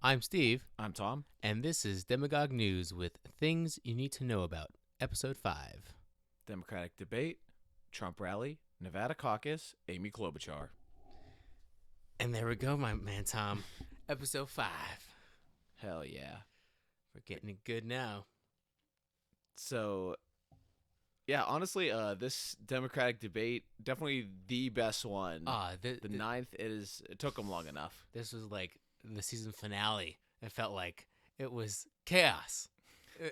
I'm Steve, I'm Tom. and this is Demagogue News with Things You Need to Know About, Episode 5. Democratic debate, Trump rally, Nevada Caucus, Amy Klobuchar. And there we go, my man Tom. Episode 5. Hell yeah. We're getting it good now. So, yeah, honestly, this Democratic debate, definitely the best one. The ninth, it took them long enough. This was like the season finale. It felt like it was chaos.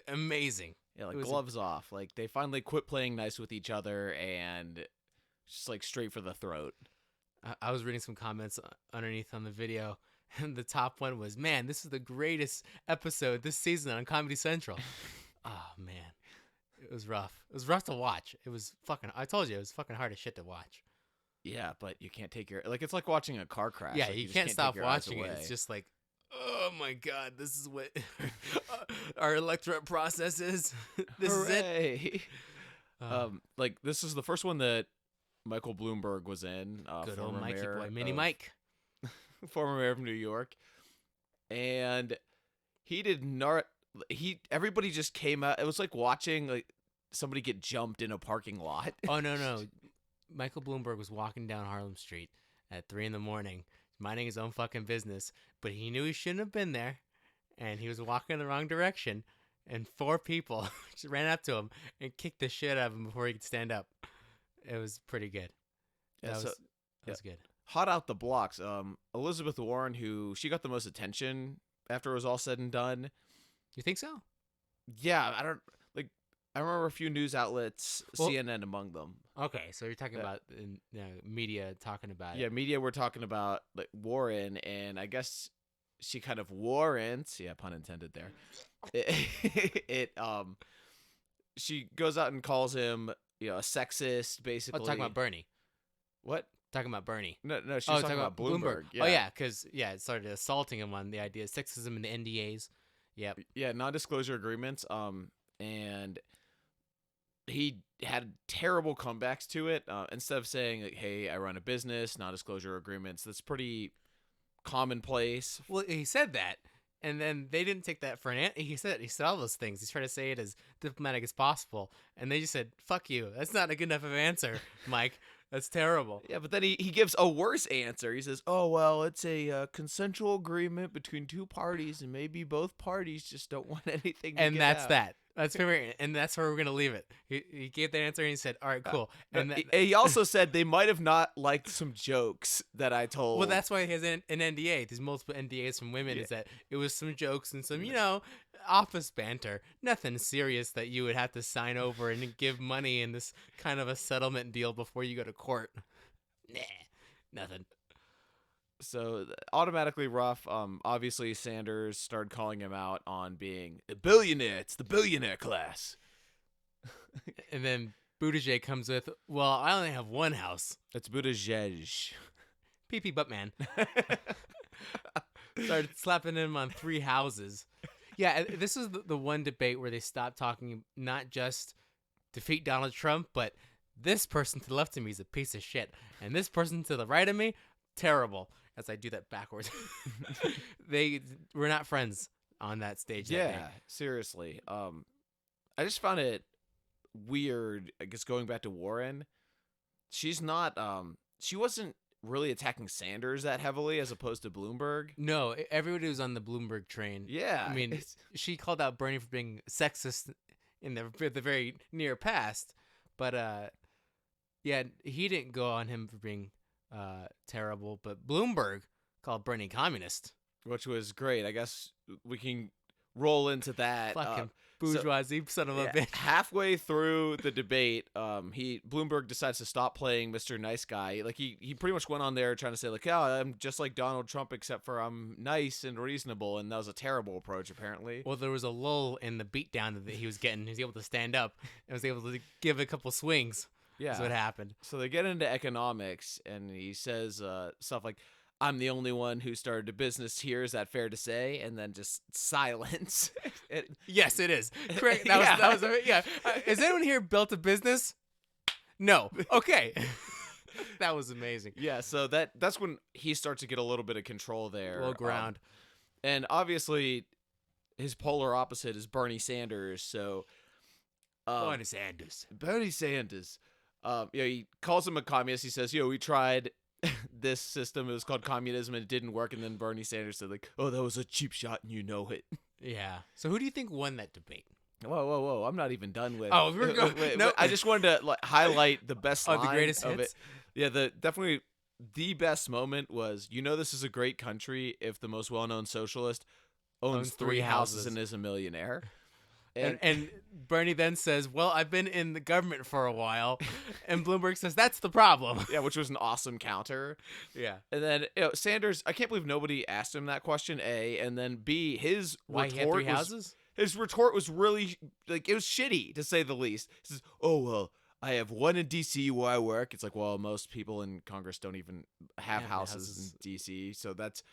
Amazing. Yeah, like gloves off. Like, they finally quit playing nice with each other and just, like, straight for the throat. I was reading some comments underneath on the video, and the top one was, man, this is the greatest episode this season on Comedy Central. Oh, man. It was rough. It was rough to watch. It was fucking, I told you, it was fucking hard as shit to watch. Yeah, but you can't take your, like, it's like watching a car crash. Yeah, like, you can't stop watching it. away. It's just like, oh my God, this is what our electorate process is. This Hooray. is it. Like, this is the first one that Michael Bloomberg was in. Good old Mikey mayor boy, Mini Mike. Former mayor of New York. And he did not, everybody just came out. It was like watching like somebody get jumped in a parking lot. Oh, no. Michael Bloomberg was walking down Harlem Street at 3 a.m, minding his own fucking business, but he knew he shouldn't have been there, and he was walking in the wrong direction, and 4 people just ran up to him and kicked the shit out of him before he could stand up. It was pretty good. That was good. Hot out the blocks. Elizabeth Warren, who she got the most attention after it was all said and done. You think so? Yeah, I remember a few news outlets, CNN among them. Okay, so you're talking about media talking about it. Yeah, media were talking about like Warren, and I guess she kind of warrants, yeah, pun intended there. She goes out and calls him, a sexist, basically. Oh, talking about Bernie. What? Talking about Bernie. No, she was talking about Bloomberg. Yeah. Oh, yeah, because, it started assaulting him on the idea of sexism in the NDAs. Yep. Yeah, non-disclosure agreements. And he had terrible comebacks to it. Instead of saying, like, hey, I run a business, non-disclosure agreements, that's pretty commonplace. Well, he said that, and then they didn't take that for an answer. He said all those things. He's trying to say it as diplomatic as possible, and they just said, fuck you. That's not a good enough of an answer, Mike. That's terrible. Yeah, but then he gives a worse answer. He says, oh, well, it's a consensual agreement between 2 parties, and maybe both parties just don't want anything to And get that's out. that. That's fair, and that's where we're going to leave it. He gave that answer, and he said, all right, cool. And he also said they might have not liked some jokes that I told. Well, that's why he has an NDA. There's multiple NDAs from women. Yeah. Is that it was some jokes and some, office banter. Nothing serious that you would have to sign over and give money in this kind of a settlement deal before you go to court. Nah, nothing. So automatically rough. Obviously Sanders started calling him out on being a billionaire. It's the billionaire class. And then Buttigieg comes with, well, I only have one house. It's Buttigieg. PP Buttman. Started slapping him on 3 houses. Yeah, this is the one debate where they stopped talking not just defeat Donald Trump, but this person to the left of me is a piece of shit. And this person to the right of me, terrible. As I do that backwards. They were not friends on that stage. Yeah, seriously. I just found it weird, I guess, going back to Warren. She's not, she wasn't really attacking Sanders that heavily as opposed to Bloomberg. No, everybody was on the Bloomberg train. Yeah. I mean, she called out Bernie for being sexist in the very near past. But, yeah, he didn't go on him for being terrible. But Bloomberg called Bernie communist. Which was great. I guess we can roll into that. Fucking bourgeoisie son of a bitch. Halfway through the debate, Bloomberg decides to stop playing Mr. Nice Guy. Like he pretty much went on there trying to say like, oh, I'm just like Donald Trump except for I'm nice and reasonable, and that was a terrible approach apparently. Well, there was a lull in the beatdown that he was getting. He was able to stand up and was able to give a couple swings. Yeah, that's what happened. So they get into economics, and he says stuff like, I'm the only one who started a business here. Is that fair to say? And then just silence. Yes, it is. Correct. That was has anyone here built a business? No. Okay. That was amazing. Yeah. So that's when he starts to get a little bit of control there. A little ground. And obviously, his polar opposite is Bernie Sanders. So, Bernie Sanders. Bernie Sanders. He calls him a communist. He says, we tried this system. It was called communism, and it didn't work. And then Bernie Sanders said, like, oh, that was a cheap shot, and you know it. Yeah. So who do you think won that debate? Whoa! I'm not even done with. Oh, we're going. No, I just wanted to highlight the best line the greatest of hits? it. Yeah, definitely the best moment was, this is a great country if the most well-known socialist owns 3 houses and is a millionaire. And Bernie then says, well, I've been in the government for a while. And Bloomberg says, that's the problem. Yeah, which was an awesome counter. Yeah. And then Sanders, I can't believe nobody asked him that question, A. And then B, his Why retort he had 3 houses? His retort was really, it was shitty, to say the least. He says, oh, well, I have one in D.C. where I work. It's like, well, most people in Congress don't even have houses in D.C., so that's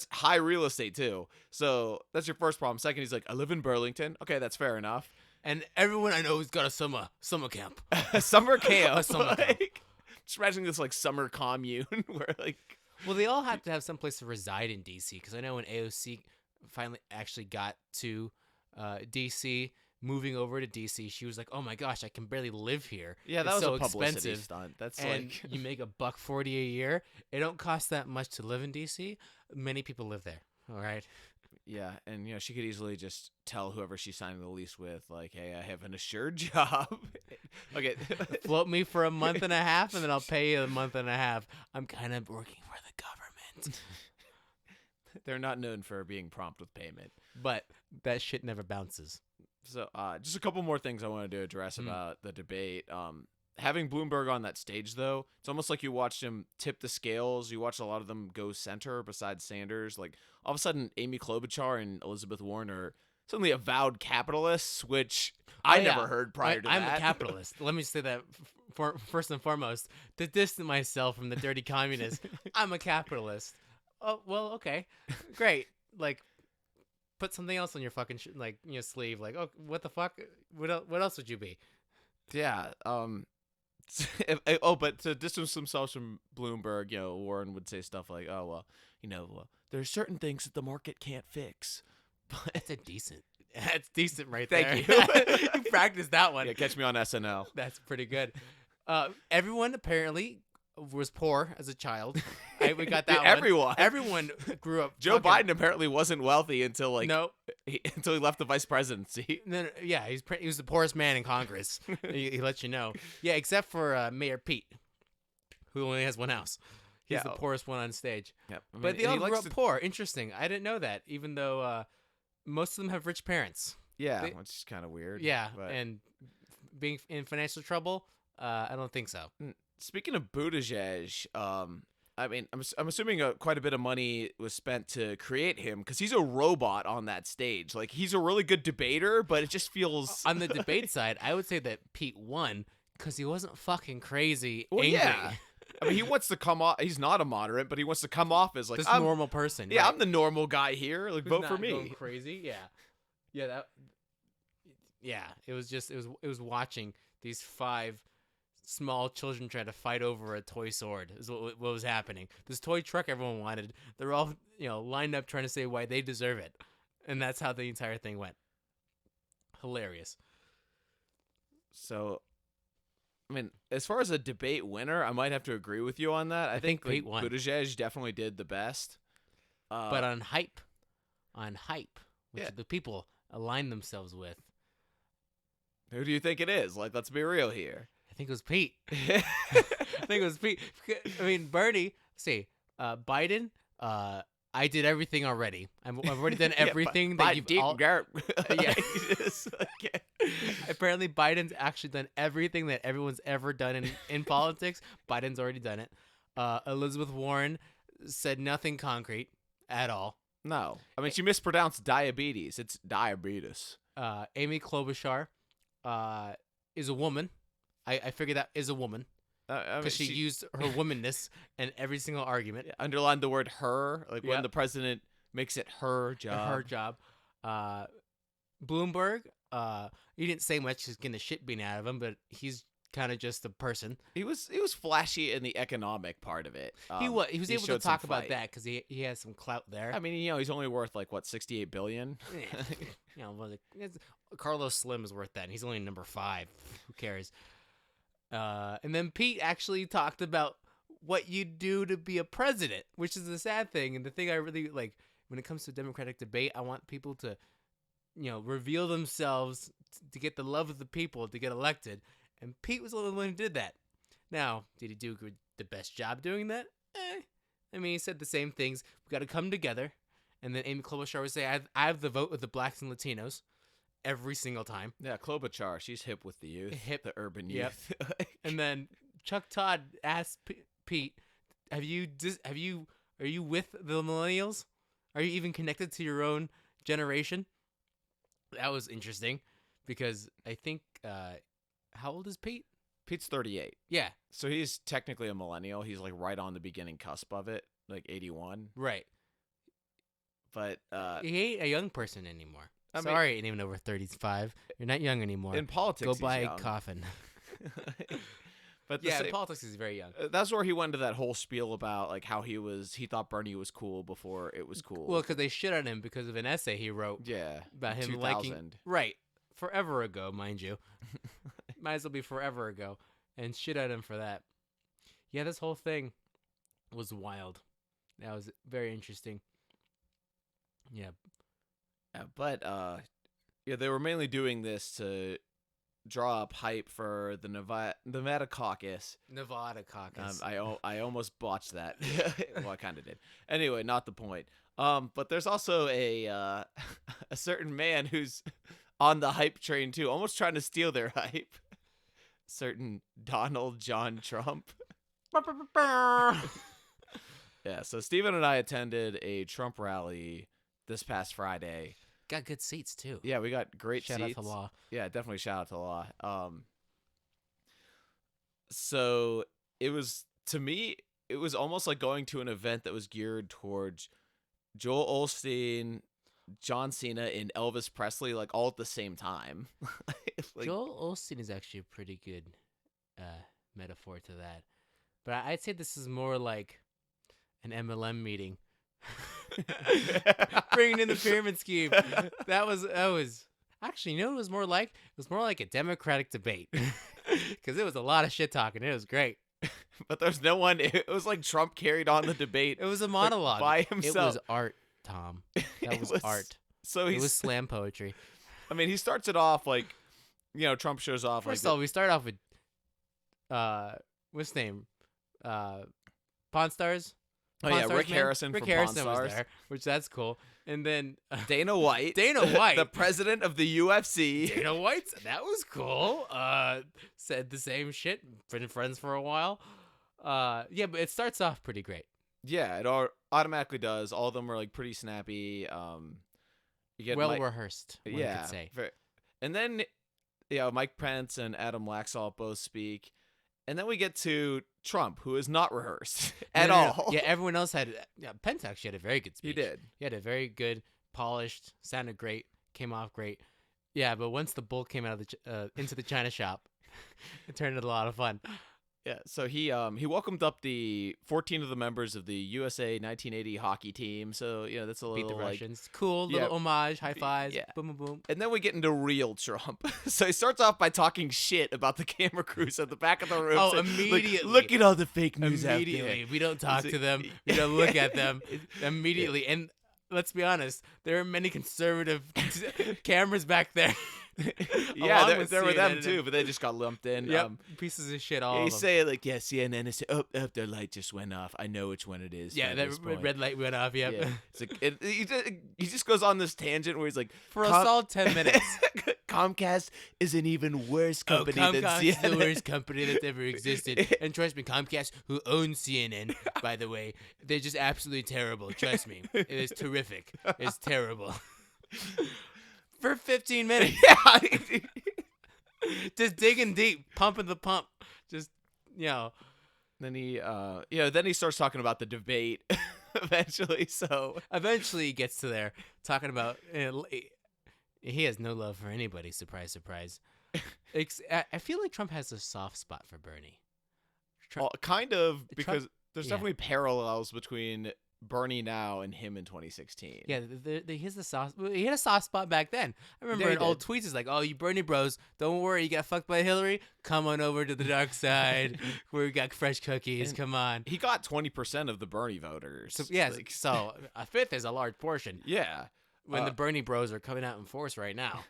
high real estate, too. So that's your first problem. Second, he's like, I live in Burlington. Okay, that's fair enough. And everyone I know has got a summer camp. A summer camp. A summer camp. Just imagine this, summer commune where, Well, they all have to have some place to reside in D.C., because I know when AOC finally actually got to D.C., moving over to DC, she was like, "Oh my gosh, I can barely live here. Yeah, that it's was so a publicity expensive. stunt. That's and you make $140 a year. It don't cost that much to live in DC. Many people live there. All right." Yeah, and she could easily just tell whoever she's signing the lease with, like, "Hey, I have an assured job." Okay, float me for a month and a half, and then I'll pay you a month and a half. I'm kind of working for the government. They're not known for being prompt with payment, but that shit never bounces. So, just a couple more things I wanted to address about the debate. Having Bloomberg on that stage, though, it's almost like you watched him tip the scales. You watched a lot of them go center besides Sanders. Like, all of a sudden, Amy Klobuchar and Elizabeth Warren are suddenly avowed capitalists, which I never heard prior to that. I'm a capitalist. Let me say that first and foremost. To distance myself from the dirty communists, I'm a capitalist. Oh, well, okay. Great. Like, put something else on your fucking sleeve. Like, oh, what the fuck? What else would you be? Yeah. But to distance themselves from Bloomberg, Warren would say stuff like, "Oh, well, there's certain things that the market can't fix." But that's decent right there. Thank you. You practiced that one. Yeah, catch me on SNL. That's pretty good. Everyone apparently was poor as a child. We got that one. Everyone grew up. Joe Biden apparently wasn't wealthy until until he left the vice presidency. No, yeah, he was the poorest man in Congress. he lets you know. Yeah, except for Mayor Pete, who only has one house. He's the poorest one on stage. Yep. But they all grew up poor. Interesting. I didn't know that. Even though most of them have rich parents. Yeah, which is kind of weird. Yeah, and being in financial trouble, I don't think so. Speaking of Buttigieg, I'm assuming quite a bit of money was spent to create him because he's a robot on that stage. Like, he's a really good debater, but it just feels on the debate side, I would say that Pete won because he wasn't fucking crazy angry. Yeah. He wants to come off. He's not a moderate, but he wants to come off as like this normal person. Yeah, right? I'm the normal guy here. Like, vote for me. Going crazy. Yeah. It was watching these 5 small children try to fight over a toy sword is what was happening. This toy truck everyone wanted, they're all lined up trying to say why they deserve it, and that's how the entire thing went. Hilarious. So, as far as a debate winner, I might have to agree with you on that. I think Pete won. Buttigieg definitely did the best. But on hype, which the people align themselves with. Who do you think it is? Like, let's be real here. I think it was Pete. Bernie. Biden. I did everything already. I've already done everything that you've all. Yeah. Apparently, Biden's actually done everything that everyone's ever done in politics. Biden's already done it. Elizabeth Warren said nothing concrete at all. No, she mispronounced diabetes. It's diabetes. Amy Klobuchar is a woman. I figured that is a woman because she used her womanness in every single argument. Underlined the word "her," when the president makes it her job. Her job. Bloomberg, he didn't say much. He's getting the shit beaten out of him, but he's kind of just a person. He was flashy in the economic part of it. He was able to showed some talk about fight. that because he has some clout there. I mean, he's only worth like what, 68 billion. Carlos Slim is worth that. And he's only number 5. Who cares? And then Pete actually talked about what you do to be a president, which is the sad thing. And the thing I really like when it comes to Democratic debate, I want people to, reveal themselves to get the love of the people to get elected. And Pete was the only one who did that. Now, did he do the best job doing that? I mean, he said the same things. We got to come together. And then Amy Klobuchar would say, I have the vote with the blacks and Latinos every single time. Yeah, Klobuchar, she's hip with the youth, the urban youth. And then Chuck Todd asked Pete, are you with the millennials? Are you even connected to your own generation? That was interesting because I think, how old is Pete? Pete's 38. Yeah. So he's technically a millennial. He's like right on the beginning cusp of it, like 81. Right. But he ain't a young person anymore. Sorry, ain't even over 35. You're not young anymore. In politics, go buy young. a coffin. But in politics, he's very young. That's where he went into that whole spiel about like how he thought Bernie was cool before it was cool. Well, because they shit on him because of an essay he wrote. Yeah, about him 2000. liking. Right, forever ago, mind you. Might as well be forever ago, and shit at him for that. Yeah, this whole thing was wild. That was very interesting. Yeah. But they were mainly doing this to draw up hype for the Nevada Caucus. Nevada Caucus. I almost botched that. Well, I kind of did. Anyway, not the point. But there's also a certain man who's on the hype train too, almost trying to steal their hype. Certain Donald John Trump. Yeah, so Steven and I attended a Trump rally this past Friday. Got good seats too. Yeah, we got great seats. Shout out to Law. Yeah, definitely shout out to Law. So it was, to me, it was almost like going to an event that was geared towards Joel Osteen, John Cena, and Elvis Presley, like all at the same time. Joel Osteen is actually a pretty good metaphor to that. But I'd say this is more like an MLM meeting. Bringing in the pyramid scheme. That was actually, you know what it was more like? It was more like a Democratic debate. Because it was a lot of shit talking. It was great. But there's no one. It was like Trump carried on the debate. It was a monologue by himself. It was art, Tom. That was art. So it was slam poetry. I mean, he starts it off like, Trump shows off. First of all, we start off with what's his name? Pawn Stars. Oh yeah, Rick Harrison from Pawn Stars, was there, which that's cool. And then Dana White, the president of the UFC. Dana White, that was cool. Said the same shit. Been friends for a while. Yeah, but it starts off pretty great. Yeah, it automatically does. All of them are like pretty snappy. You get rehearsed. One yeah, could say. And then Mike Pence and Adam Laxalt both speak. And then we get to Trump, who is not rehearsed at all. Yeah, everyone else had. Yeah, Pence actually had a very good speech. He did. He had a very good, polished, sounded great, came off great. Yeah, but once the bull came out of into the China shop, it turned into a lot of fun. Yeah, so he welcomed up the 14 of the members of the USA 1980 hockey team. So that's a little beat the Russians. Cool little homage, high fives, boom, boom, boom. And then we get into real Trump. So he starts off by talking shit about the camera crews at the back of the room. Oh, immediately! Look at all the fake news immediately. out there. We don't talk to them. We don't look at them. Immediately, and let's be honest, there are many conservative cameras back there. Yeah, there were them too, but they just got lumped in. Yep, pieces of shit. All you say like, CNN is their light just went off. I know which one it is. Yeah, that red light went off. Yep. Yeah. It's like, he just goes on this tangent where he's like, for a solid 10 minutes. Comcast is an even worse company than CNN. Comcast is the worst company that's ever existed. And trust me, Comcast, who owns CNN, by the way, they're just absolutely terrible. Trust me, it is terrific. It's terrible. For 15 minutes. Yeah. Just digging deep, pumping the pump. Just, Then he starts talking about the debate eventually. So eventually he gets to there talking about he has no love for anybody. Surprise, surprise. I feel like Trump has a soft spot for Bernie. Well, kind of, Trump- because there's yeah. definitely parallels between Bernie now and him in 2016. Yeah, he has the soft. He had a soft spot back then. I remember Yeah, in he old did. tweets, it's like, "Oh, you Bernie bros, don't worry, you got fucked by Hillary. Come on over to the dark side, where we got fresh cookies. And Come on." He got 20% of the Bernie voters. So yeah, Like, so a fifth is a large portion. yeah. When the Bernie bros are coming out in force right now,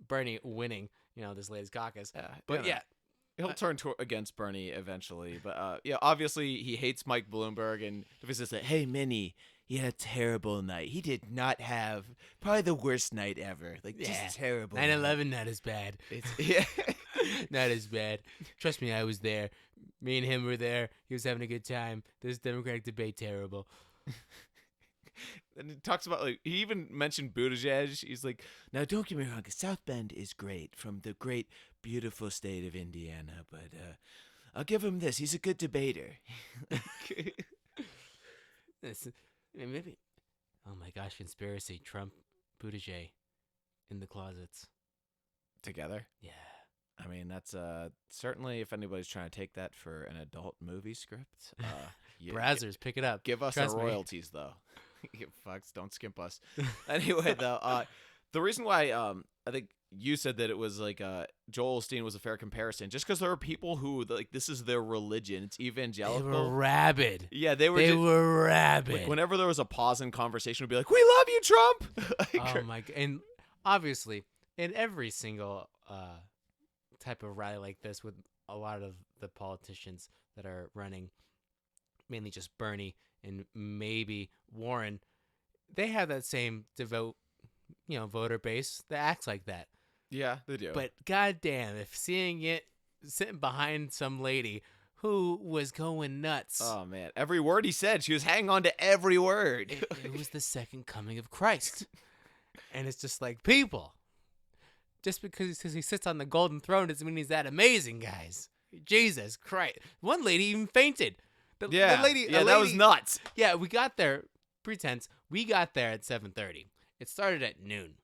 Bernie winning, this latest caucus. Yeah, But yeah, he'll turn against Bernie eventually. But yeah, obviously he hates Mike Bloomberg, and if it's just like, hey, Minnie, he had a terrible night. He did not have probably the worst night ever. Like, just terrible. 9/11, not as bad. Yeah. Not as bad. Trust me, I was there. Me and him were there. He was having a good time. This Democratic debate, terrible. And he talks about, like, he even mentioned Buttigieg. He's like, now don't get me wrong, South Bend is great, from the great, beautiful state of Indiana, but I'll give him this. He's a good debater. Maybe. Oh my gosh, conspiracy. Trump, Buttigieg in the closets. Together? Yeah. I mean, that's certainly, if anybody's trying to take that for an adult movie script, Brazzers, pick it up. give us Trust our me. royalties, though. You fucks, don't skimp us. Anyway, though, the reason why I think you said that it was like Joel Osteen was a fair comparison, just because there are people who, like, this is their religion. It's evangelical. They were rabid. Yeah, they were. They just, were rabid. like, whenever there was a pause in conversation, would be like, "We love you, Trump." Oh my god! And obviously, in every single type of rally like this, with a lot of the politicians that are running, mainly just Bernie and maybe Warren, they have that same devout, voter base that acts like that. Yeah, they do. But goddamn, if seeing it sitting behind some lady who was going nuts. Oh man, every word he said, she was hanging on to every word. It was the second coming of Christ. And it's just like, people, just because he sits on the golden throne doesn't mean he's that amazing, guys. Jesus Christ. One lady even fainted. The lady, that was nuts. Yeah, we got there, pretense, we got there at 7:30. It started at noon.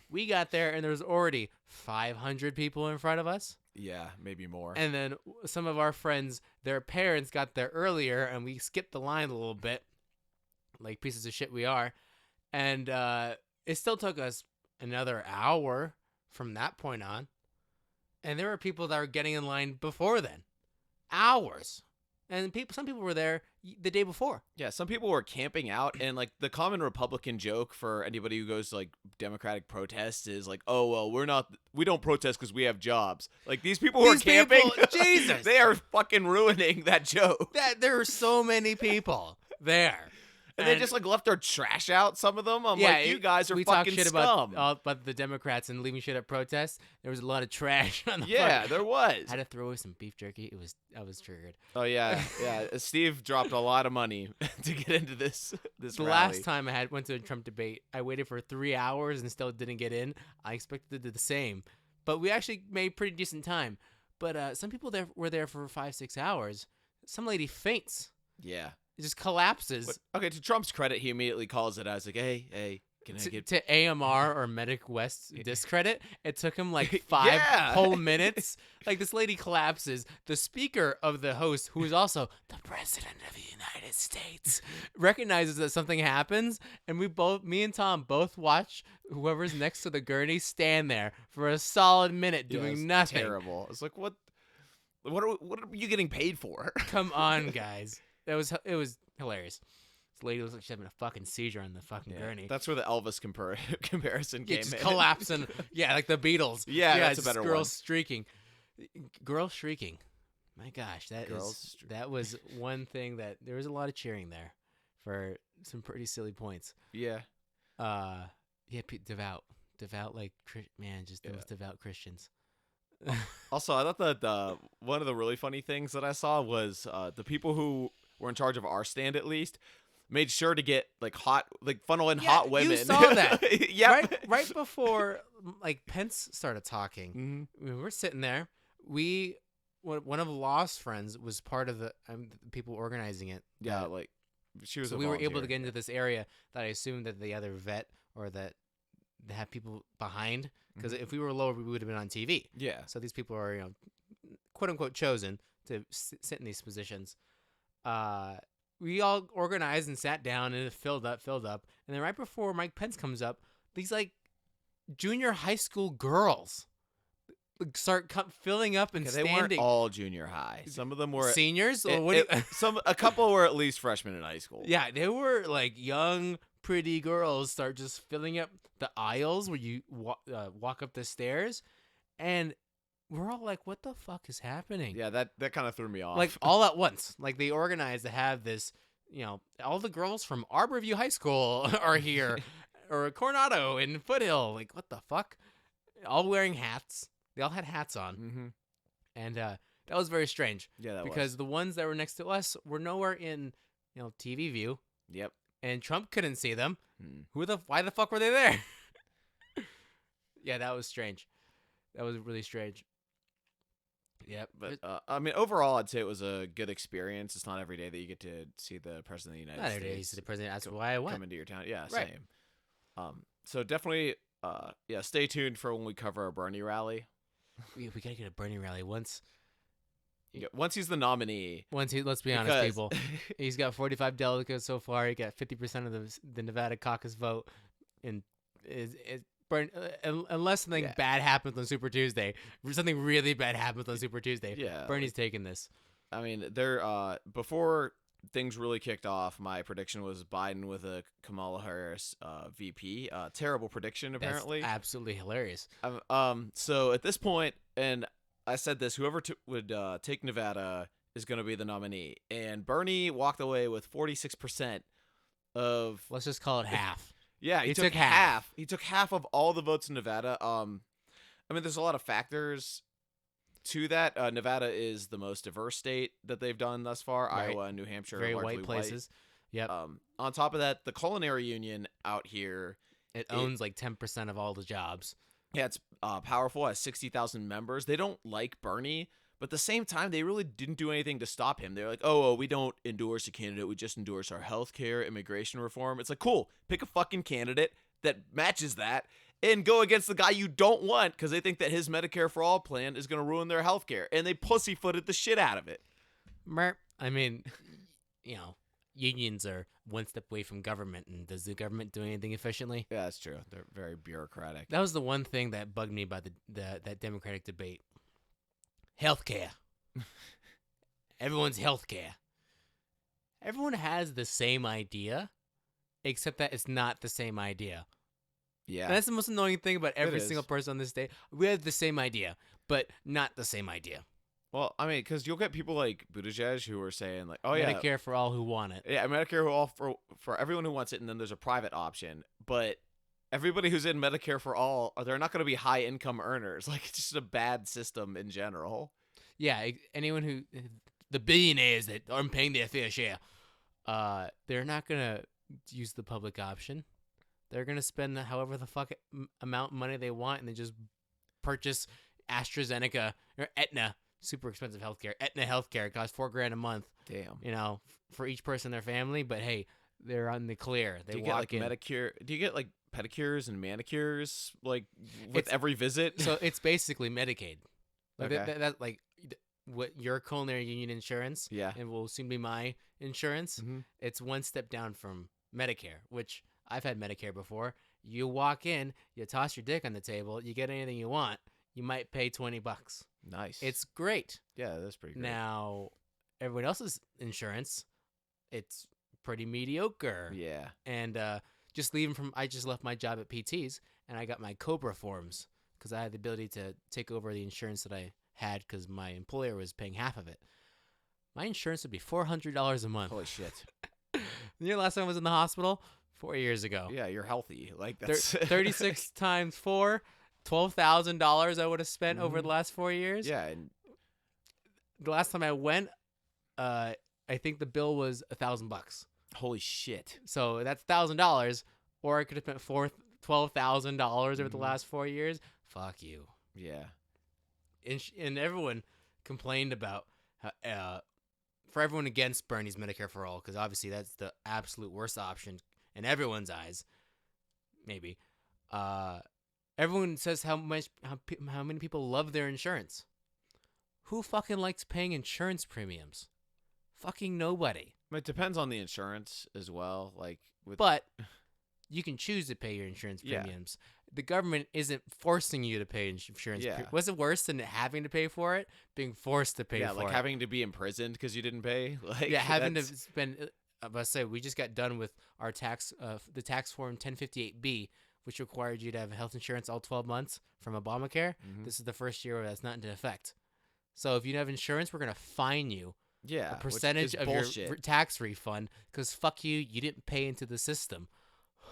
We got there and there was already 500 people in front of us. Yeah, maybe more. And then some of our friends, their parents got there earlier and we skipped the line a little bit, like pieces of shit we are. And it still took us another hour from that point on. And there were people that were getting in line before then. Hours. And some people were there the day before. Yeah, some people were camping out, and like the common Republican joke for anybody who goes to like Democratic protests is like, "Oh well, we don't protest because we have jobs." Like these people who are camping, Jesus, they are fucking ruining that joke. There were so many people there. And they just like left their trash out. Some of them, I'm like, you guys are we fucking talk shit scum. about the Democrats and leaving shit at protests. There was a lot of trash on the Yeah, there was. I had to throw away some beef jerky. I was triggered. Oh yeah. Steve dropped a lot of money to get into this The rally. last time I went to a Trump debate, I waited for 3 hours and still didn't get in. I expected to do the same, but we actually made pretty decent time. But some people were there for 5-6 hours. Some lady faints. Yeah. It just collapses. But, okay, to Trump's credit, he immediately calls it as like, hey, can I get to AMR or Medic West discredit? It took him like 5 whole minutes. Like this lady collapses. The speaker of the host, who is also the president of the United States, recognizes that something happens, and me and Tom both watch whoever's next to the gurney stand there for a solid minute doing nothing. Terrible. It's like what are you getting paid for? Come on, guys. It was hilarious. This lady looks like she's having a fucking seizure on the fucking gurney. That's where the Elvis comparison came just in. Collapsing. Yeah, like the Beatles. Yeah, that's a just better girls one. streaking. Girls shrieking. My gosh, that was one thing that there was a lot of cheering there for some pretty silly points. Yeah. Devout like just the most devout Christians. Also, I thought that one of the really funny things that I saw was the people who were in charge of our stand, at least, made sure to get funnel in hot women. You saw that. Yeah. Right before like Pence started talking, we were sitting there. One of Law's friends was part of the people organizing it. Yeah, like she was. So we were able to get into this area that I assumed that the other vet or that have people behind, because if we were lower, we would have been on TV. Yeah. So these people are, quote unquote, chosen to sit in these positions. We all organized and sat down, and it filled up. And then right before Mike Pence comes up, these like junior high school girls start filling up and They standing. weren't all junior high. Some of them were seniors. A couple were at least freshmen in high school. Yeah, they were like young, pretty girls start just filling up the aisles where you walk up the stairs, and we're all like, "What the fuck is happening?" Yeah, that kind of threw me off. Like all at once. Like they organized to have this. All the girls from Arborview High School are here, or Coronado and Foothill. Like, what the fuck? All wearing hats. They all had hats on. Mm-hmm. And that was very strange. Yeah, because the ones that were next to us were nowhere in, TV view. Yep. And Trump couldn't see them. Why the fuck were they there? Yeah, that was strange. That was really strange. Yep. But I mean, overall, I'd say it was a good experience. It's not every day that you get to see the president of the United States. Not every day you see the president. That's why I went. Come into your town. Yeah, right. Same. So definitely, stay tuned for when we cover our Bernie rally. We gotta get a Bernie rally once. Yeah, once he's the nominee. Let's be honest, people. He's got 45 delegates so far. He got 50% of the Nevada Caucus vote, and unless something bad happens on Super Tuesday, something really bad happens on Super Tuesday. Yeah, Bernie's taking this. I mean, before things really kicked off, my prediction was Biden with a Kamala Harris VP. Terrible prediction, apparently. That's absolutely hilarious. So at this point, and I said this, whoever would take Nevada is going to be the nominee. And Bernie walked away with 46% of... Let's just call it half. Yeah, he took half. He took half of all the votes in Nevada. I mean, there's a lot of factors to that. Nevada is the most diverse state that they've done thus far. Right. Iowa and New Hampshire very are largely white places. Yep. On top of that, the culinary union out here, it owns like 10% of all the jobs. Yeah, it's powerful. It has 60,000 members. They don't like Bernie, but at the same time, they really didn't do anything to stop him. They're like, oh, we don't endorse a candidate. We just endorse our health care, immigration reform. It's like, cool, pick a fucking candidate that matches that and go against the guy you don't want because they think that his Medicare for All plan is going to ruin their health care. And they pussyfooted the shit out of it. I mean, unions are one step away from government, and does the government do anything efficiently? Yeah, that's true. They're very bureaucratic. That was the one thing that bugged me about that Democratic debate. Healthcare. Everyone's healthcare. Everyone has the same idea, except that it's not the same idea. Yeah. And that's the most annoying thing about every single person on this day. We have the same idea, but not the same idea. Well, I mean, because you'll get people like Buttigieg who are saying like, "Oh Medicare for all who want it." Yeah, Medicare for everyone who wants it, and then there's a private option. But everybody who's in Medicare for all, they're not going to be high income earners. Like it's just a bad system in general. Yeah, anyone the billionaires that aren't paying their fair share, they're not going to use the public option. They're going to spend however the fuck amount of money they want, and they just purchase AstraZeneca or Aetna. Super expensive healthcare. Aetna healthcare costs $4,000 a month. Damn. For each person in their family. But hey, they're on the clear. They walk walk in. Medicare? Do you get like pedicures and manicures like with every visit? So it's basically Medicaid. Like okay. That like what your culinary union insurance. Yeah. And will soon be my insurance. Mm-hmm. It's one step down from Medicare, which I've had Medicare before. You walk in, you toss your dick on the table, you get anything you want. You might pay $20. Nice. It's great. Yeah, that's pretty great. Now, everyone else's insurance, it's pretty mediocre. Yeah. And I just left my job at PT's, and I got my COBRA forms because I had the ability to take over the insurance that I had because my employer was paying half of it. My insurance would be $400 a month. Holy shit. The last time I was in the hospital? 4 years ago. Yeah, you're healthy. Like that's 36 times 4. $12,000 I would have spent over the last 4 years. Yeah, and the last time I went, I think the bill was $1,000. Holy shit! So that's $1,000, or I could have spent $12,000 over the last 4 years. Fuck you. Yeah. And everyone complained about for everyone against Bernie's Medicare for All, because obviously that's the absolute worst option in everyone's eyes. Maybe. Everyone says how many people love their insurance. Who fucking likes paying insurance premiums? Fucking nobody. It depends on the insurance as well. Like But you can choose to pay your insurance premiums. The government isn't forcing you to pay insurance. What's it worse than having to pay for it? Being forced to pay for it. Yeah, like having to be imprisoned because you didn't pay. Like having to spend. I must say, we just got done with our tax, the tax form 1058B, which required you to have health insurance all 12 months from Obamacare. Mm-hmm. This is the first year where that's not into effect. So if you have insurance, we're gonna fine you. Yeah, a percentage of your tax refund because fuck you, you didn't pay into the system.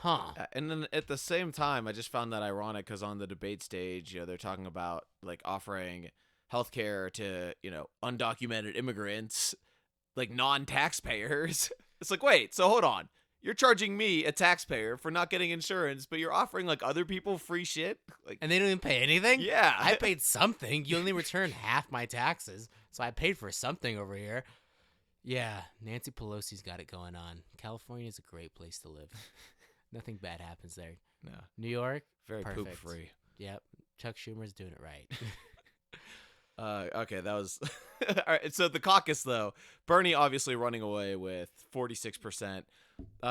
Huh. And then at the same time, I just found that ironic because on the debate stage, they're talking about like offering healthcare to, undocumented immigrants, like non-taxpayers. It's like, wait, so hold on. You're charging me, a taxpayer, for not getting insurance, but you're offering like other people free shit? Like, and they don't even pay anything? Yeah. I paid something. You only returned half my taxes, so I paid for something over here. Yeah, Nancy Pelosi's got it going on. California is a great place to live. Nothing bad happens there. No. New York, very perfect. poop-free. Yep. Chuck Schumer's doing it right. Okay, that was... All right, so the caucus, though. Bernie obviously running away with 46%.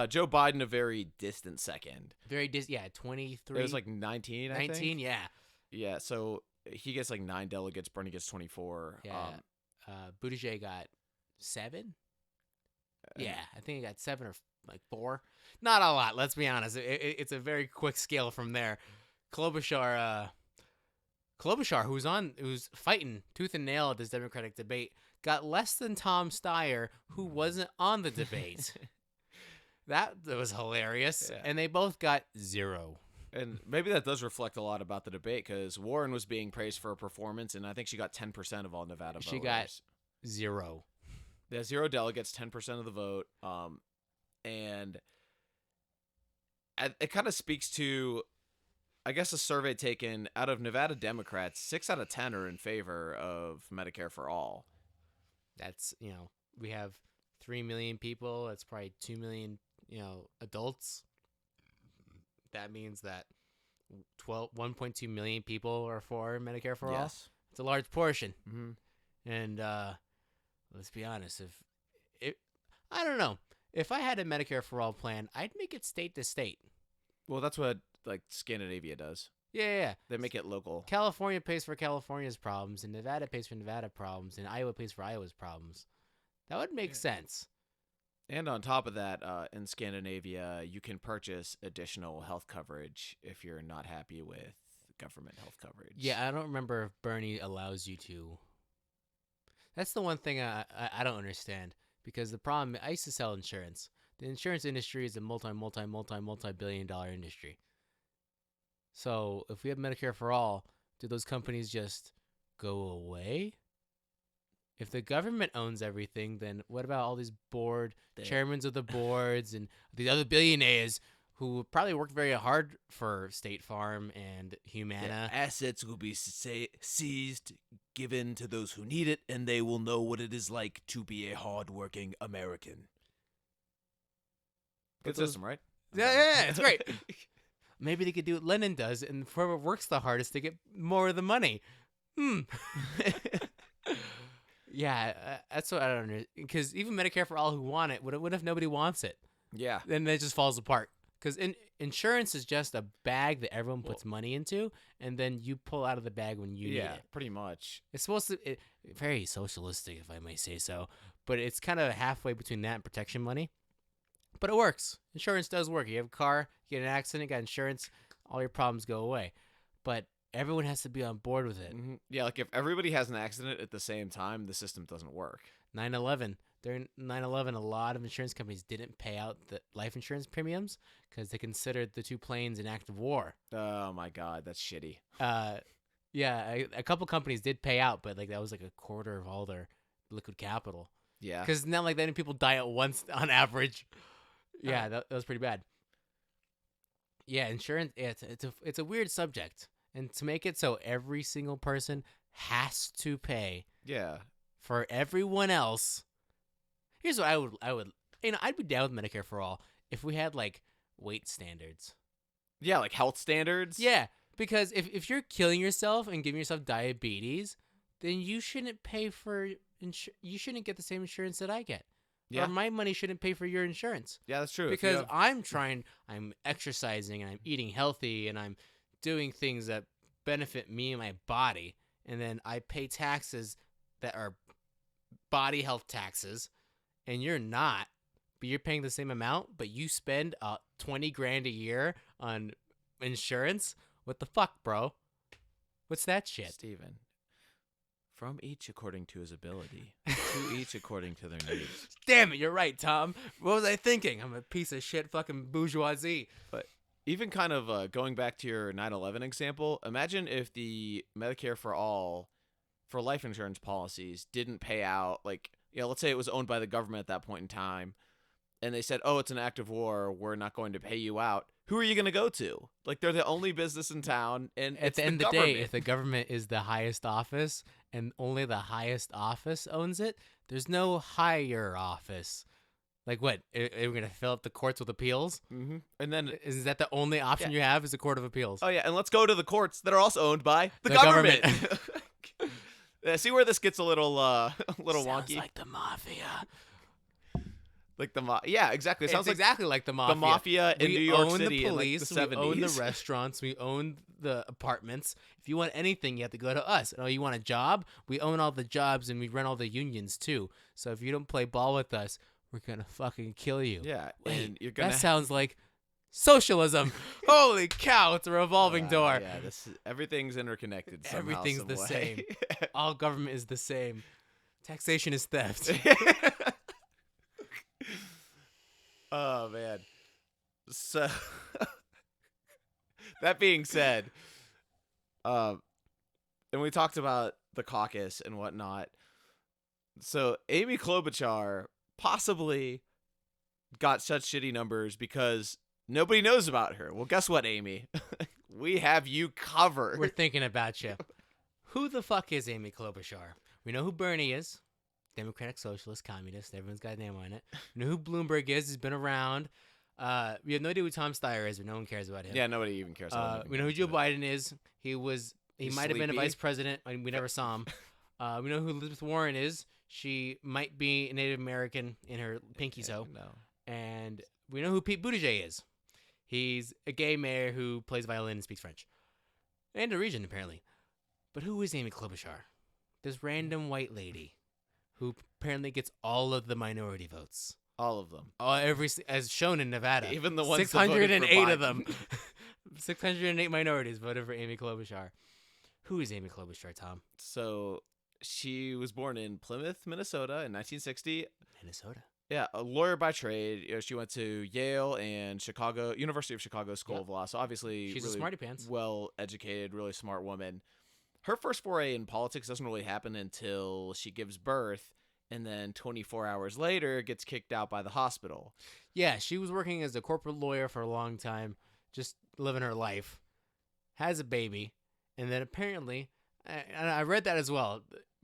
Joe Biden a very distant second. 23. It was like 19, 19, I think. yeah. Yeah, so he gets like 9 delegates. Bernie gets 24. Yeah. Buttigieg got 7? Yeah, I think he got 7 or like 4. Not a lot, let's be honest. It's a very quick scale from there. Klobuchar, who's fighting tooth and nail at this Democratic debate, got less than Tom Steyer, who wasn't on the debate. That was hilarious. Yeah. And they both got 0. And maybe that does reflect a lot about the debate because Warren was being praised for her performance, and I think she got 10% of all Nevada voters. She got 0. Yeah, 0 delegates, 10% of the vote. And it kind of speaks to, I guess, a survey taken out of Nevada Democrats. 6 out of 10 are in favor of Medicare for all. That's, we have 3 million people. That's probably 2 million, adults. That means that 1.2 million people are for Medicare for all. It's a large portion. Mm-hmm. And let's be honest, I don't know. If I had a Medicare for all plan, I'd make it state to state. Well, that's what like Scandinavia does. Yeah. They make it local. California pays for California's problems, and Nevada pays for Nevada problems, and Iowa pays for Iowa's problems. That would make sense. And on top of that, in Scandinavia, you can purchase additional health coverage if you're not happy with government health coverage. Yeah, I don't remember if Bernie allows you to. That's the one thing I don't understand. Because the problem, I used to sell insurance. The insurance industry is a multi-billion-dollar industry. So if we have Medicare for all, do those companies just go away? If the government owns everything, then what about all these chairmen of the boards and these other billionaires who probably worked very hard for State Farm and Humana? Yeah, assets will be seized, given to those who need it, and they will know what it is like to be a hard-working American. Good system, right? Yeah, it's great. Maybe they could do what Lenin does, and whoever works the hardest to get more of the money. Yeah, that's what I don't understand. Because even Medicare for all who want it, what if nobody wants it? Yeah. Then it just falls apart. Because insurance is just a bag that everyone puts money into, and then you pull out of the bag when you need it. Yeah, pretty much. It's supposed to very socialistic, if I may say so, but it's kind of halfway between that and protection money. But it works. Insurance does work. You have a car, you get in an accident, got insurance, all your problems go away. But everyone has to be on board with it. Mm-hmm. Yeah, like if everybody has an accident at the same time, the system doesn't work. 9/11. During 9/11, a lot of insurance companies didn't pay out the life insurance premiums because they considered the 2 planes an act of war. Oh my God, that's shitty. Yeah, a couple companies did pay out, but like that was like a quarter of all their liquid capital. Yeah, because not like that many people die at once on average. Yeah, that was pretty bad. Yeah, insurance. It's a weird subject, and to make it so every single person has to pay. Yeah. For everyone else. Here's what I would I'd be down with Medicare for all if we had like weight standards. Yeah, like health standards. Yeah, because if you're killing yourself and giving yourself diabetes, then you shouldn't pay for you shouldn't get the same insurance that I get. Or Yeah. my money shouldn't pay for your insurance. Yeah, that's true. If you Because have- I'm exercising and I'm eating healthy and I'm doing things that benefit me and my body, and then I pay taxes that are body health taxes, and you're not, but you're paying the same amount, but you spend 20 grand a year on insurance. What the fuck, bro? What's that shit? Steven, from each according to his ability, to each according to their needs. Damn it, you're right, Tom. What was I thinking? I'm a piece of shit fucking bourgeoisie. But even kind of going back to your 9/11 example, imagine if the Medicare for all for life insurance policies didn't pay out, like, let's say it was owned by the government at that point in time, and they said, oh, it's an act of war, we're not going to pay you out. Who are you going to go to? Like, they're the only business in town, and At the end of the day, if the government is the highest office and only the highest office owns it, there's no higher office. Like what? Are we going to fill up the courts with appeals? Mm-hmm. And then, Is that the only option you have is the Court of Appeals? oh yeah, and let's go to the courts that are also owned by the government. See where this gets a little Sounds wonky? like the mafia. Like yeah, exactly. It sounds like exactly like the mafia. the mafia in New York City in like the 70s. We own the 70s. restaurants. We own the apartments. If you want anything, you have to go to us. Oh, you want a job? We own all the jobs, and we run all the unions, too. So if you don't play ball with us, we're going to fucking kill you. Yeah, Wait, and you're gonna. that sounds like socialism. Holy cow, it's a revolving door. Yeah, everything's interconnected. Somehow, Everything's the some way. same. All government is the same. Taxation is theft. Oh man. So that being said, and we talked about the caucus and whatnot. So Amy Klobuchar possibly got such shitty numbers because nobody knows about her. Well, guess what, Amy? We have you covered. We're thinking about you. Who the fuck is Amy Klobuchar? We know who Bernie is. Democratic Socialist, Communist. Everyone's got a name on it. We know who Bloomberg is. He's been around. We have no idea who Tom Steyer is, but no one cares about him. Yeah, nobody even cares. We know who Joe Biden is. He might have been a vice president. We never saw him. We know who Elizabeth Warren is. She might be a Native American in her pinky toe. No. And we know who Pete Buttigieg is. He's a gay mayor who plays violin and speaks French. And a region, apparently. But who is Amy Klobuchar? This random white lady who apparently gets all of the minority votes. All of them. As shown in Nevada. Even the ones 608 of them. 608 minorities voted for Amy Klobuchar. Who is Amy Klobuchar, Tom? So she was born in Plymouth, Minnesota in 1960. Minnesota. Yeah, a lawyer by trade. She went to Yale and University of Chicago School of Law. So obviously she's really a smarty pants. Well educated, really smart woman. Her first foray in politics doesn't really happen until she gives birth, and then 24 hours later gets kicked out by the hospital. Yeah, she was working as a corporate lawyer for a long time, just living her life. Has a baby, and then apparently, and I read that as well,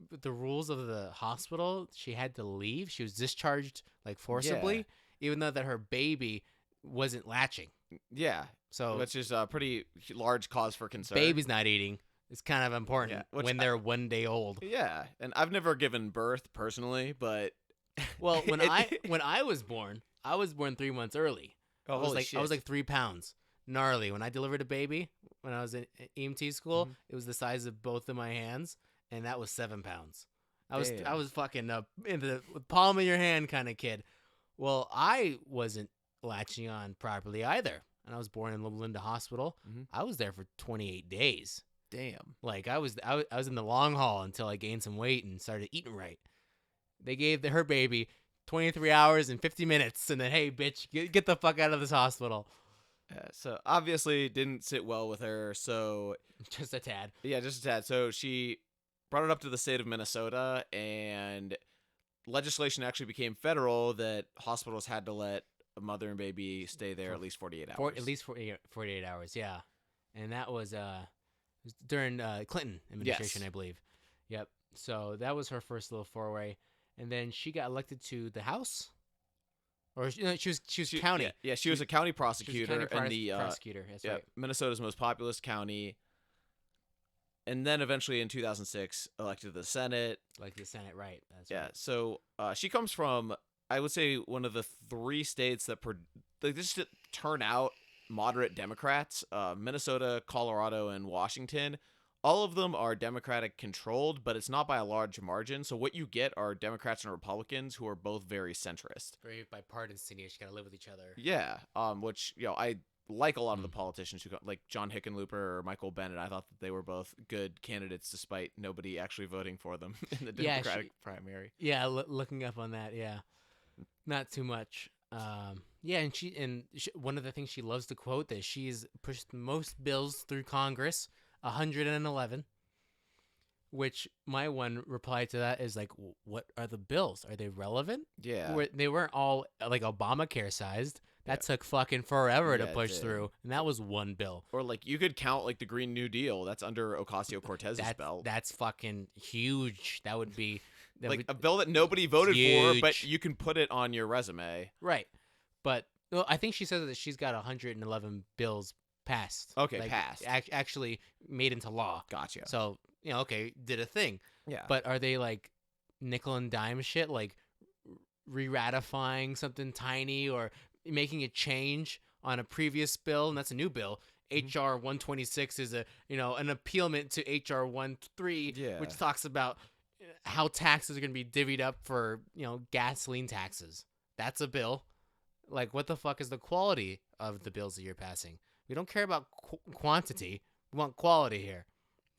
the rules of the hospital, she had to leave. She was discharged like forcibly, even though that her baby wasn't latching. Yeah, so which is a pretty large cause for concern. Baby's not eating. It's kind of important when they're 1 day old. Yeah, and I've never given birth personally, but well, when I was born 3 months early. Oh, I was like 3 pounds. Gnarly. When I delivered a baby, when I was in EMT school, it was the size of both of my hands, and that was 7 pounds. I was fucking in the palm of your hand kind of kid. Well, I wasn't latching on properly either, and I was born in Loma Linda Hospital. I was there for 28 days. Damn. Like I was in the long haul until I gained some weight and started eating right. They gave her baby 23 hours and 50 minutes, and then, hey, bitch, get the fuck out of this hospital. So obviously didn't sit well with her. So just a tad. Yeah, just a tad. So she brought it up to the state of Minnesota, and legislation actually became federal that hospitals had to let a mother and baby stay there at least 48 hours. At least 48 hours, yeah. And that was during Clinton administration, I believe. Yep. So that was her first little foray. And then she got elected to the House. Or she was county. Yeah, she was a county prosecutor in the prosecutor. That's right. Minnesota's most populous county. And then eventually in 2006 elected to the Senate. Like the Senate, right? That's Yeah. right. So she comes from, I would say, one of the 3 states that just turn out moderate Democrats: Minnesota, Colorado, and Washington. All of them are Democratic controlled, but it's not by a large margin. So what you get are Democrats and Republicans who are both very centrist. Very bipartisan. You just gotta live with each other. Yeah. Which, I like a lot of the politicians who like John Hickenlooper or Michael Bennet. I thought that they were both good candidates despite nobody actually voting for them in the Democratic primary. Yeah, looking up on that, yeah. Not too much. Yeah, and she one of the things she loves to quote that she's pushed the most bills through Congress, 111. Which my one reply to that is like, what are the bills? Are they relevant? Yeah. They weren't all like Obamacare sized. That took fucking forever to push it did. through, and that was one bill. Or like you could count like the Green New Deal. That's under Ocasio-Cortez's belt. That's fucking huge. That would be a bill that nobody voted huge. for, but you can put it on your resume. Right. But I think she says that she's got 111 bills passed. Okay, passed. Actually made into law. Gotcha. So, okay, did a thing. Yeah. But are they like nickel and dime shit, like re-ratifying something tiny or making a change on a previous bill? And that's a new bill. HR 126 is an appealment to HR 13, which talks about how taxes are going to be divvied up for, gasoline taxes. That's a bill. Like, what the fuck is the quality of the bills that you're passing? We don't care about quantity. We want quality here.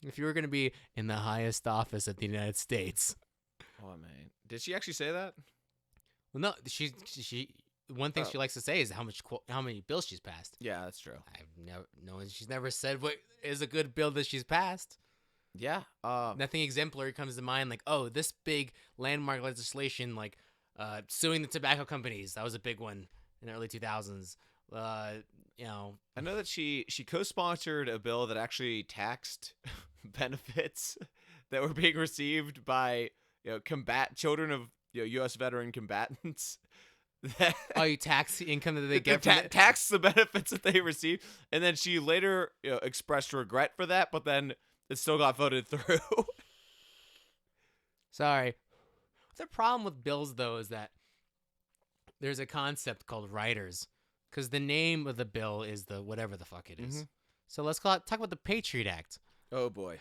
If you were going to be in the highest office of the United States. Oh, man. Did she actually say that? Well, no. She one thing she likes to say is how many bills she's passed. Yeah, that's true. She's never said what is a good bill that she's passed. Yeah. Nothing exemplary comes to mind like, oh, this big landmark legislation like suing the tobacco companies. That was a big one in the early 2000s. I know that she co-sponsored a bill that actually taxed benefits that were being received by children of U.S. veteran combatants. You tax the income that they get tax the benefits that they receive, and then she later expressed regret for that, but then it still got voted through. Sorry. The problem with bills though is that there's a concept called riders, because the name of the bill is the whatever the fuck it is. So let's talk about the Patriot Act. Oh boy.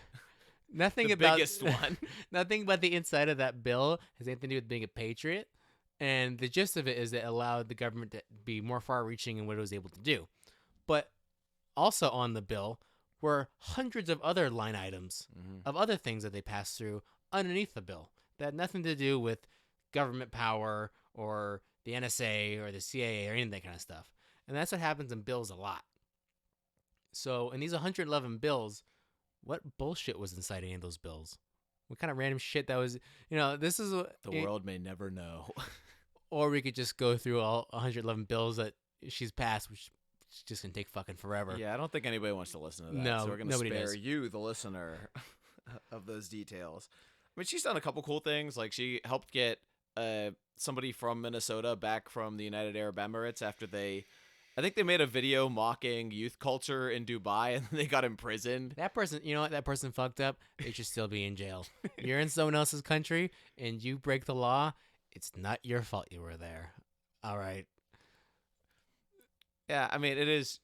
Nothing the about biggest one. Nothing about the inside of that bill has anything to do with being a patriot. And the gist of it is that it allowed the government to be more far-reaching in what it was able to do. But also on the bill were hundreds of other line items of other things that they passed through underneath the bill that had nothing to do with government power or the NSA or the CIA or any of that kind of stuff. And that's what happens in bills a lot. So in these 111 bills, what bullshit was inside any of those bills? What kind of random shit that was, this is... The world may never know. Or we could just go through all 111 bills that she's passed, which is just going to take fucking forever. Yeah, I don't think anybody wants to listen to that. No, so we're going to spare does. You, the listener, of those details. I mean, she's done a couple cool things. Like, she helped get somebody from Minnesota back from the United Arab Emirates after I think they made a video mocking youth culture in Dubai, and they got imprisoned. That person, that person fucked up. They should still be in jail. You're in someone else's country, and you break the law. It's not your fault you were there. All right. Yeah, I mean, it is.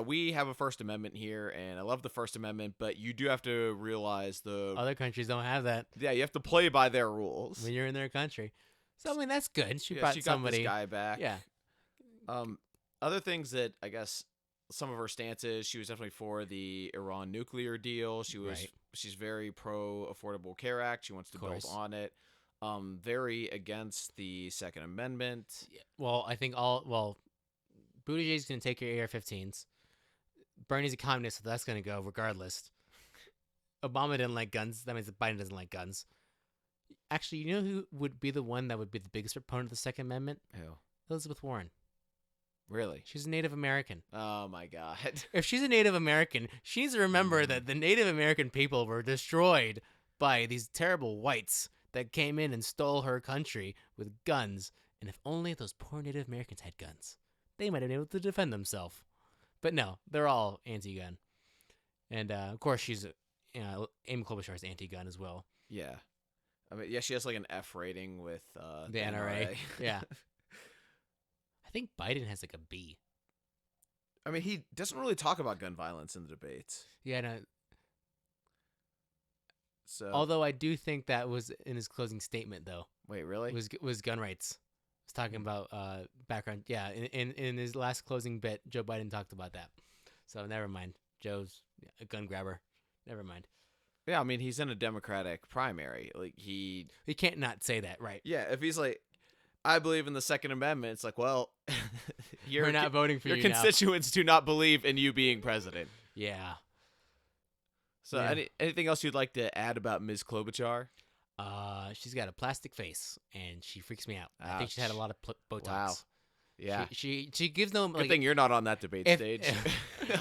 We have a First Amendment here, and I love the First Amendment, but you do have to realize other countries don't have that. Yeah, you have to play by their rules when you're in their country. So I mean, that's good. She got somebody. This guy back. Yeah. Other things that I guess some of her stances, she was definitely for the Iran nuclear deal. She's very pro Affordable Care Act. She wants to build on it. Very against the Second Amendment. Yeah. Well, I think Buttigieg's going to take your AR-15s. Bernie's a communist, so that's going to go regardless. Obama didn't like guns. That means that Biden doesn't like guns. Actually, you know who would be the one that would be the biggest proponent of the Second Amendment? Who? Elizabeth Warren. Really? She's a Native American. Oh, my God. If she's a Native American, she needs to remember that the Native American people were destroyed by these terrible whites that came in and stole her country with guns And if only those poor Native Americans had guns, they might have been able to defend themselves. But no, they're all anti-gun. And, of course, she's, Amy Klobuchar is anti-gun as well. Yeah. I mean, yeah, she has like an F rating with The NRA. Yeah. I think Biden has like a B. I mean, he doesn't really talk about gun violence in the debates. Yeah, no. So, Although I do think that was in his closing statement, though. wait, really? Was gun rights. He was talking about background. Yeah, in his last closing bit, Joe Biden talked about that. So never mind. Joe's a gun grabber. Never mind. Yeah, I mean, he's in a Democratic primary. Like he can't not say that, right? Yeah, if he's like, I believe in the Second Amendment, it's like, well, we're not voting for your you constituents do not believe in you being president. Yeah. So, anything else you'd like to add about Ms. Klobuchar? She's got a plastic face, and she freaks me out. Ouch. I think she's had a lot of Botox. Wow. Yeah. She gives no. Good thing you're not on that debate stage.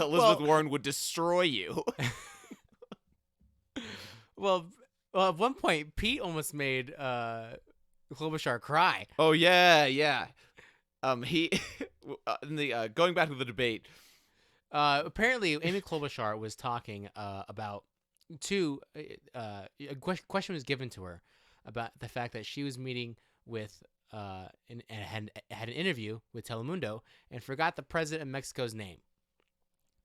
Elizabeth Warren would destroy you. Well, at one point, Pete almost made Klobuchar cry. Oh yeah. He in the going back to the debate. Apparently, Amy Klobuchar was talking about a question was given to her about the fact that she was meeting with and had an interview with Telemundo and forgot the president of Mexico's name.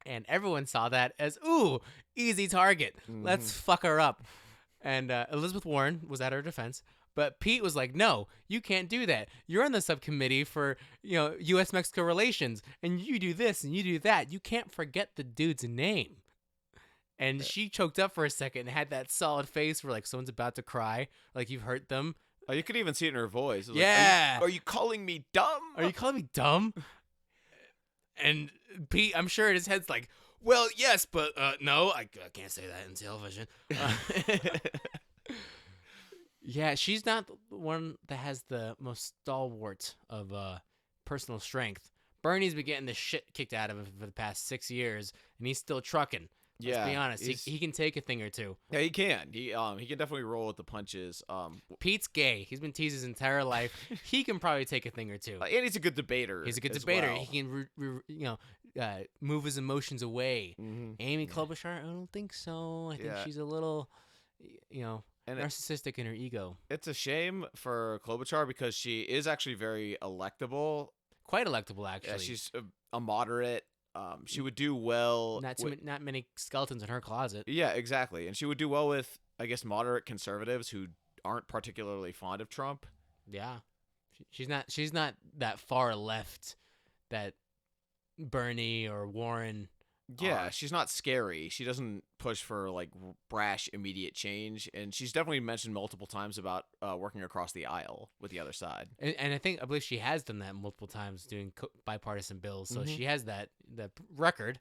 And everyone saw that as, ooh, easy target. Let's fuck her up. And Elizabeth Warren was at her defense. But Pete was like, no, you can't do that. You're on the subcommittee for, U.S.-Mexico relations. And you do this and you do that. You can't forget the dude's name. And she choked up for a second and had that solid face where, like, someone's about to cry. Like, you've hurt them. Oh, you could even see it in her voice. It was Yeah. Like, are you calling me dumb? Are you calling me dumb? And Pete, I'm sure in his head's like, well, yes, but no, I can't say that in television. Yeah, she's not the one that has the most stalwart of personal strength. Bernie's been getting the shit kicked out of him for the past 6 years, and he's still trucking. Let's be honest. He can take a thing or two. Yeah, he can. He can definitely roll with the punches. Pete's gay. He's been teased his entire life. He can probably take a thing or two. And he's a good debater. He's a good debater. Well. He can, move his emotions away. Mm-hmm. Amy Klobuchar, I don't think so. I think she's a little, narcissistic in her ego. It's a shame for Klobuchar because she is actually very electable. Quite electable, actually. Yeah, she's a moderate. She would do well. Not many skeletons in her closet. Yeah, exactly. And she would do well with, I guess, moderate conservatives who aren't particularly fond of Trump. Yeah, she's not that far left that Bernie or Warren. Yeah, she's not scary. She doesn't push for like brash immediate change, and she's definitely mentioned multiple times about working across the aisle with the other side. And I believe she has done that multiple times, doing bipartisan bills. So she has that record.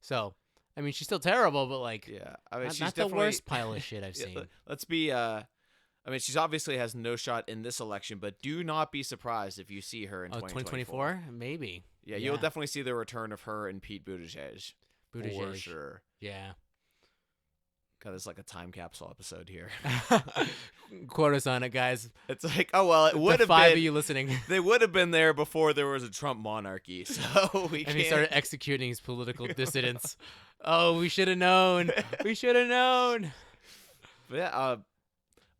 So I mean, she's still terrible, but like, yeah, I mean, she's not definitely the worst pile of shit I've seen. Let's be. I mean, she's obviously has no shot in this election, but do not be surprised if you see her in 2024, maybe. Yeah, you'll definitely see the return of her and Pete Buttigieg. For sure. Yeah. God, it's like a time capsule episode here. Quote us on it, guys. It's like, oh, well, it would have been. 5 of you listening. They would have been there before there was a Trump monarchy, so we can't. And he started executing his political dissidents. Oh, we should have known. We should have known. But yeah,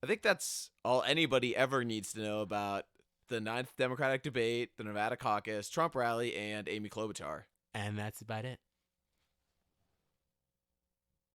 I think that's all anybody ever needs to know about the 9th Democratic debate, the Nevada Caucus, Trump rally, and Amy Klobuchar. And that's about it.